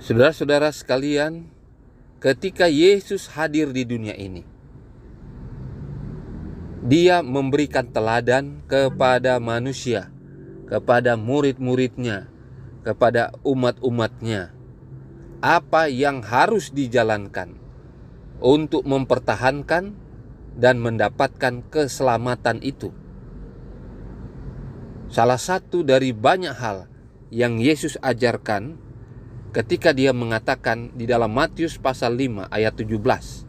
Saudara-saudara sekalian, ketika Yesus hadir di dunia ini, Dia memberikan teladan kepada manusia, kepada murid-muridnya, kepada umat-umatnya, apa yang harus dijalankan untuk mempertahankan dan mendapatkan keselamatan itu. Salah satu dari banyak hal yang Yesus ajarkan ketika Dia mengatakan di dalam Matius pasal 5 ayat 17.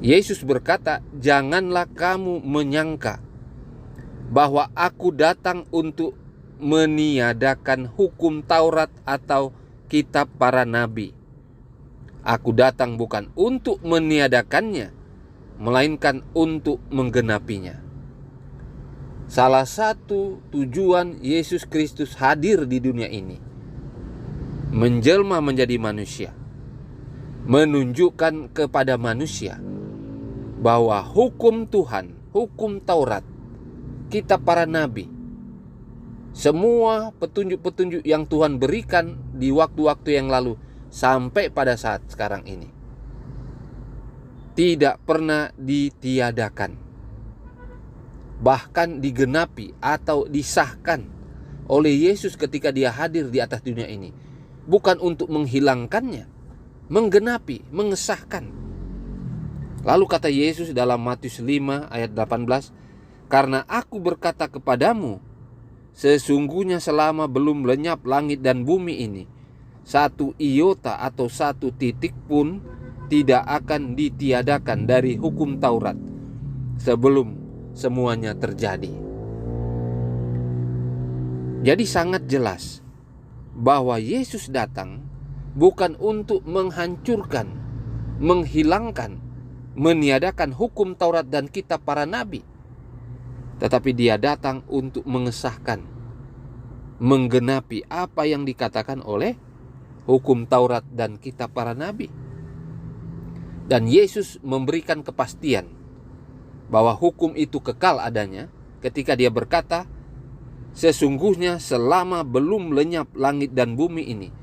Yesus berkata, "Janganlah kamu menyangka bahwa aku datang untuk meniadakan hukum Taurat atau kitab para nabi. Aku datang bukan untuk meniadakannya, melainkan untuk menggenapinya." Salah satu tujuan Yesus Kristus hadir di dunia ini, menjelma menjadi manusia, menunjukkan kepada manusia bahwa hukum Tuhan, hukum Taurat, kitab para nabi, semua petunjuk-petunjuk yang Tuhan berikan di waktu-waktu yang lalu sampai pada saat sekarang ini, tidak pernah ditiadakan, bahkan digenapi atau disahkan oleh Yesus ketika Dia hadir di atas dunia ini, bukan untuk menghilangkannya, menggenapi, mengesahkan. Lalu kata Yesus dalam Matius 5 ayat 18, "Karena aku berkata kepadamu, sesungguhnya selama belum lenyap langit dan bumi ini, satu iota atau satu titik pun tidak akan ditiadakan dari hukum Taurat sebelum semuanya terjadi." Jadi sangat jelas bahwa Yesus datang bukan untuk menghancurkan, menghilangkan, meniadakan hukum Taurat dan kitab para nabi, tetapi Dia datang untuk mengesahkan, menggenapi apa yang dikatakan oleh hukum Taurat dan kitab para nabi. Dan Yesus memberikan kepastian bahwa hukum itu kekal adanya ketika Dia berkata, "Sesungguhnya selama belum lenyap langit dan bumi ini,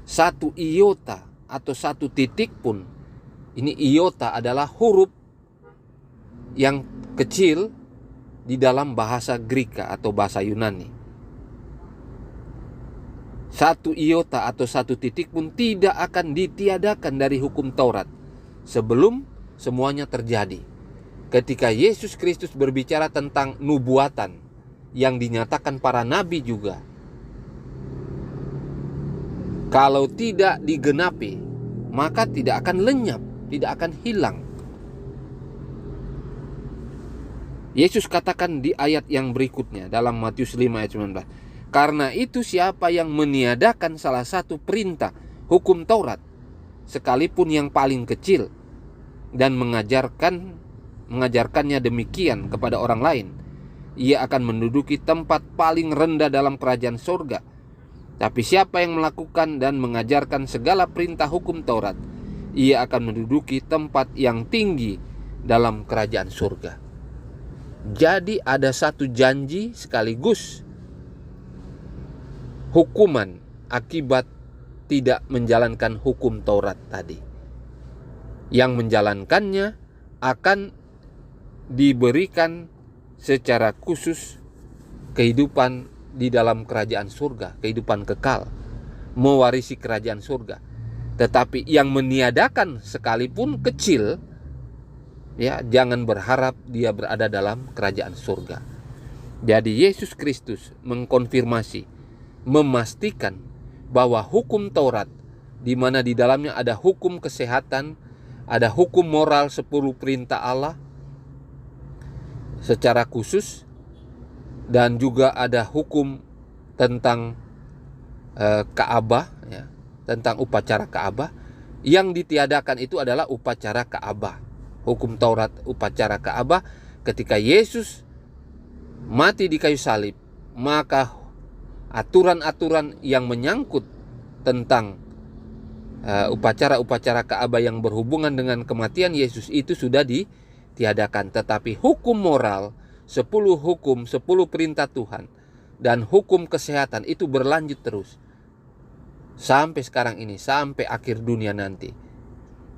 satu iota atau satu titik pun," ini iota adalah huruf yang kecil di dalam bahasa Greka atau bahasa Yunani. Satu iota atau satu titik pun tidak akan ditiadakan dari hukum Taurat sebelum semuanya terjadi. Ketika Yesus Kristus berbicara tentang nubuatan yang dinyatakan para nabi juga, kalau tidak digenapi, maka tidak akan lenyap, tidak akan hilang. Yesus katakan di ayat yang berikutnya dalam Matius 5 ayat 19, "Karena itu siapa yang meniadakan salah satu perintah hukum Taurat, sekalipun yang paling kecil, dan mengajarkannya demikian kepada orang lain, ia akan menduduki tempat paling rendah dalam kerajaan surga. Tapi siapa yang melakukan dan mengajarkan segala perintah hukum Taurat, ia akan menduduki tempat yang tinggi dalam kerajaan surga." Jadi ada satu janji sekaligus hukuman akibat tidak menjalankan hukum Taurat tadi. Yang menjalankannya akan diberikan secara khusus kehidupan di dalam kerajaan surga, kehidupan kekal, mewarisi kerajaan surga. Tetapi yang meniadakan sekalipun kecil, ya, jangan berharap dia berada dalam kerajaan surga. Jadi Yesus Kristus mengkonfirmasi, memastikan bahwa hukum Taurat, di mana di dalamnya ada hukum kesehatan, ada hukum moral 10 perintah Allah secara khusus, dan juga ada hukum tentang Ka'bah, ya, tentang upacara Ka'bah. Yang ditiadakan itu adalah upacara Ka'bah, hukum Taurat, upacara Ka'bah. Ketika Yesus mati di kayu salib, maka aturan-aturan yang menyangkut tentang upacara-upacara Ka'bah yang berhubungan dengan kematian Yesus itu sudah ditiadakan. Tetapi hukum moral, 10 hukum, 10 perintah Tuhan, dan hukum kesehatan itu berlanjut terus sampai sekarang ini, sampai akhir dunia nanti.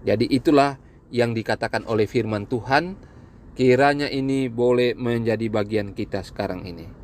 Jadi itulah yang dikatakan oleh firman Tuhan. Kiranya ini boleh menjadi bagian kita sekarang ini.